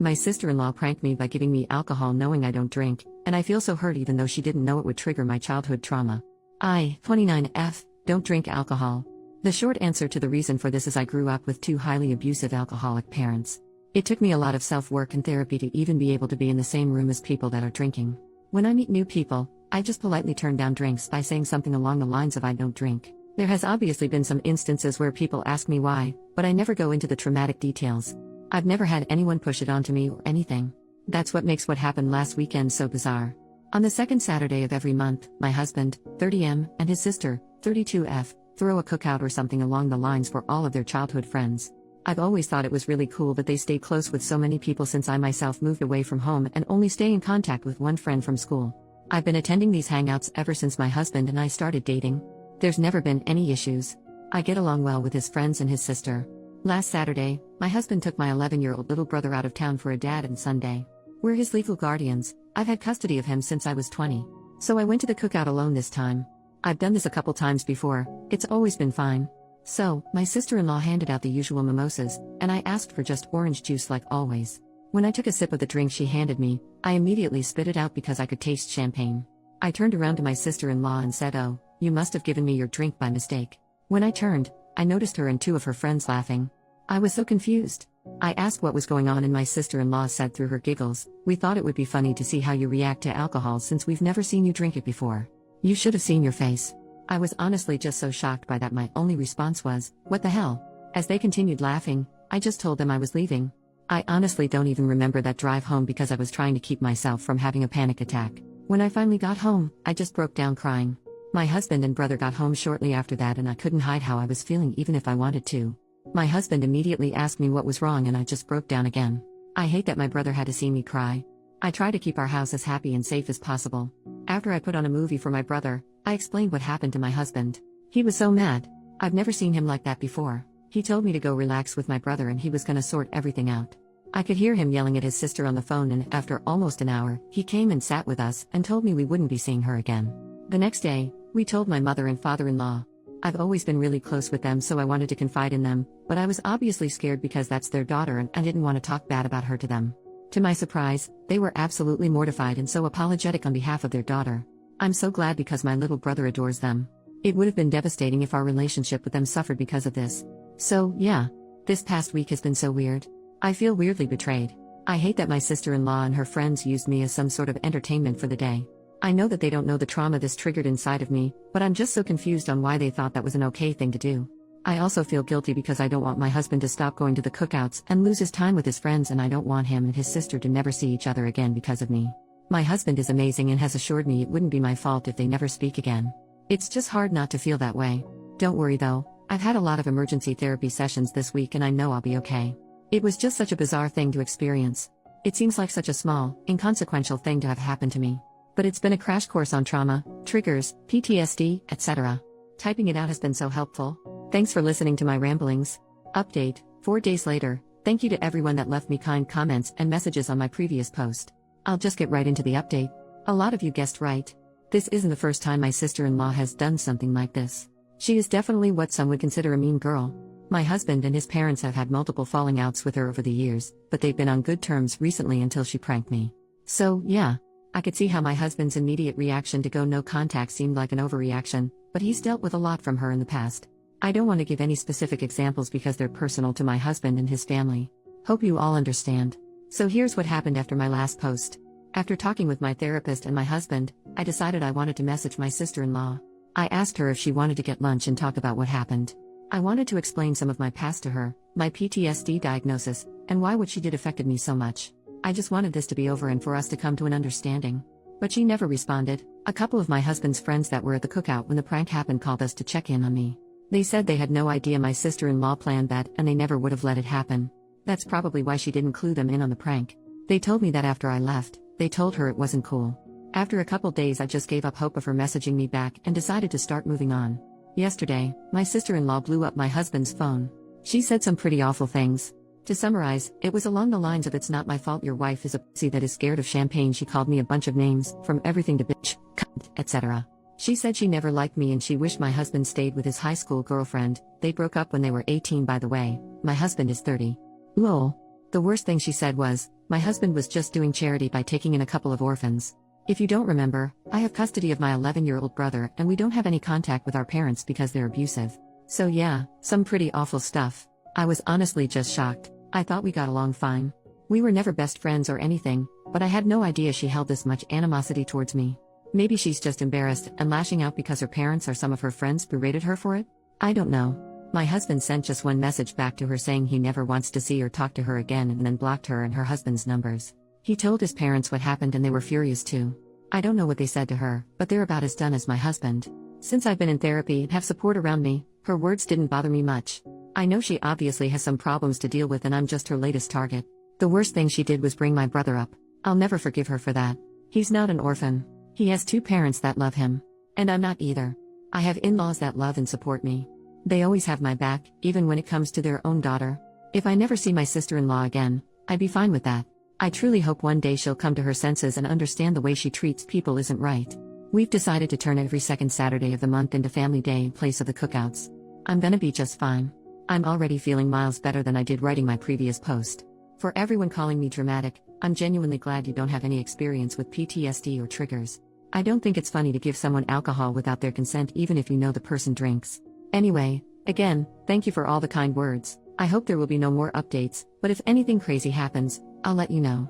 My sister-in-law pranked me by giving me alcohol knowing I don't drink, and I feel so hurt even though she didn't know it would trigger my childhood trauma. I, 29F, don't drink alcohol. The short answer to the reason for this is I grew up with two highly abusive alcoholic parents. It took me a lot of self-work and therapy to even be able to be in the same room as people that are drinking. When I meet new people, I just politely turn down drinks by saying something along the lines of I don't drink. There has obviously been some instances where people ask me why, but I never go into the traumatic details. I've never had anyone push it onto me or anything. That's what makes what happened last weekend so bizarre. On the second Saturday of every month, my husband, 30M, and his sister, 32F, throw a cookout or something along the lines for all of their childhood friends. I've always thought it was really cool that they stayed close with so many people since I myself moved away from home and only stay in contact with one friend from school. I've been attending these hangouts ever since my husband and I started dating. There's never been any issues. I get along well with his friends and his sister. Last Saturday, my husband took my 11-year-old little brother out of town for a dad and Sunday. We're his legal guardians. I've had custody of him since I was 20. So I went to the cookout alone this time. I've done this a couple times before, it's always been fine. So, my sister-in-law handed out the usual mimosas, and I asked for just orange juice like always. When I took a sip of the drink she handed me, I immediately spit it out because I could taste champagne. I turned around to my sister-in-law and said, "Oh, you must have given me your drink by mistake." When I turned, I noticed her and two of her friends laughing. I was so confused. I asked what was going on and my sister-in-law said through her giggles, "We thought it would be funny to see how you react to alcohol since we've never seen you drink it before. You should have seen your face." I was honestly just so shocked by that my only response was, "What the hell?" As they continued laughing, I just told them I was leaving. I honestly don't even remember that drive home because I was trying to keep myself from having a panic attack. When I finally got home, I just broke down crying. My husband and brother got home shortly after that and I couldn't hide how I was feeling even if I wanted to. My husband immediately asked me what was wrong and I just broke down again. I hate that my brother had to see me cry. I try to keep our house as happy and safe as possible. After I put on a movie for my brother, I explained what happened to my husband. He was so mad. I've never seen him like that before. He told me to go relax with my brother and he was gonna sort everything out. I could hear him yelling at his sister on the phone and after almost an hour, he came and sat with us and told me we wouldn't be seeing her again. The next day, we told my mother and father-in-law. I've always been really close with them so I wanted to confide in them, but I was obviously scared because that's their daughter and I didn't want to talk bad about her to them. To my surprise, they were absolutely mortified and so apologetic on behalf of their daughter. I'm so glad because my little brother adores them. It would have been devastating if our relationship with them suffered because of this. So, yeah. This past week has been so weird. I feel weirdly betrayed. I hate that my sister-in-law and her friends used me as some sort of entertainment for the day. I know that they don't know the trauma this triggered inside of me, but I'm just so confused on why they thought that was an okay thing to do. I also feel guilty because I don't want my husband to stop going to the cookouts and lose his time with his friends and I don't want him and his sister to never see each other again because of me. My husband is amazing and has assured me it wouldn't be my fault if they never speak again. It's just hard not to feel that way. Don't worry though, I've had a lot of emergency therapy sessions this week and I know I'll be okay. It was just such a bizarre thing to experience. It seems like such a small, inconsequential thing to have happened to me. But it's been a crash course on trauma, triggers, PTSD, etc. Typing it out has been so helpful. Thanks for listening to my ramblings. Update, 4 days later, thank you to everyone that left me kind comments and messages on my previous post. I'll just get right into the update. A lot of you guessed right. This isn't the first time my sister-in-law has done something like this. She is definitely what some would consider a mean girl. My husband and his parents have had multiple falling outs with her over the years, but they've been on good terms recently until she pranked me. So, yeah. I could see how my husband's immediate reaction to go no contact seemed like an overreaction, but he's dealt with a lot from her in the past. I don't want to give any specific examples because they're personal to my husband and his family. Hope you all understand. So here's what happened after my last post. After talking with my therapist and my husband, I decided I wanted to message my sister-in-law. I asked her if she wanted to get lunch and talk about what happened. I wanted to explain some of my past to her, my PTSD diagnosis, and why what she did affected me so much. I just wanted this to be over and for us to come to an understanding. But she never responded. A couple of my husband's friends that were at the cookout when the prank happened called us to check in on me. They said they had no idea my sister-in-law planned that and they never would have let it happen. That's probably why she didn't clue them in on the prank. They told me that after I left, they told her it wasn't cool. After a couple days I just gave up hope of her messaging me back and decided to start moving on. Yesterday, my sister-in-law blew up my husband's phone. She said some pretty awful things. To summarize, it was along the lines of "It's not my fault your wife is a pussy that is scared of champagne." She called me a bunch of names, from everything to bitch, cunt, etc. She said she never liked me and she wished my husband stayed with his high school girlfriend. They broke up when they were 18 by the way, my husband is 30. Lol. The worst thing she said was, my husband was just doing charity by taking in a couple of orphans. If you don't remember, I have custody of my 11-year-old brother and we don't have any contact with our parents because they're abusive. So yeah, some pretty awful stuff. I was honestly just shocked. I thought we got along fine. We were never best friends or anything, but I had no idea she held this much animosity towards me. Maybe she's just embarrassed and lashing out because her parents or some of her friends berated her for it? I don't know. My husband sent just one message back to her saying he never wants to see or talk to her again and then blocked her and her husband's numbers. He told his parents what happened and they were furious too. I don't know what they said to her, but they're about as done as my husband. Since I've been in therapy and have support around me, her words didn't bother me much. I know she obviously has some problems to deal with and I'm just her latest target. The worst thing she did was bring my brother up. I'll never forgive her for that. He's not an orphan. He has 2 parents that love him. And I'm not either. I have in-laws that love and support me. They always have my back, even when it comes to their own daughter. If I never see my sister-in-law again, I'd be fine with that. I truly hope one day she'll come to her senses and understand the way she treats people isn't right. We've decided to turn every second Saturday of the month into family day in place of the cookouts. I'm gonna be just fine. I'm already feeling miles better than I did writing my previous post. For everyone calling me dramatic, I'm genuinely glad you don't have any experience with PTSD or triggers. I don't think it's funny to give someone alcohol without their consent even if you know the person drinks. Anyway, again, thank you for all the kind words. I hope there will be no more updates, but if anything crazy happens, I'll let you know.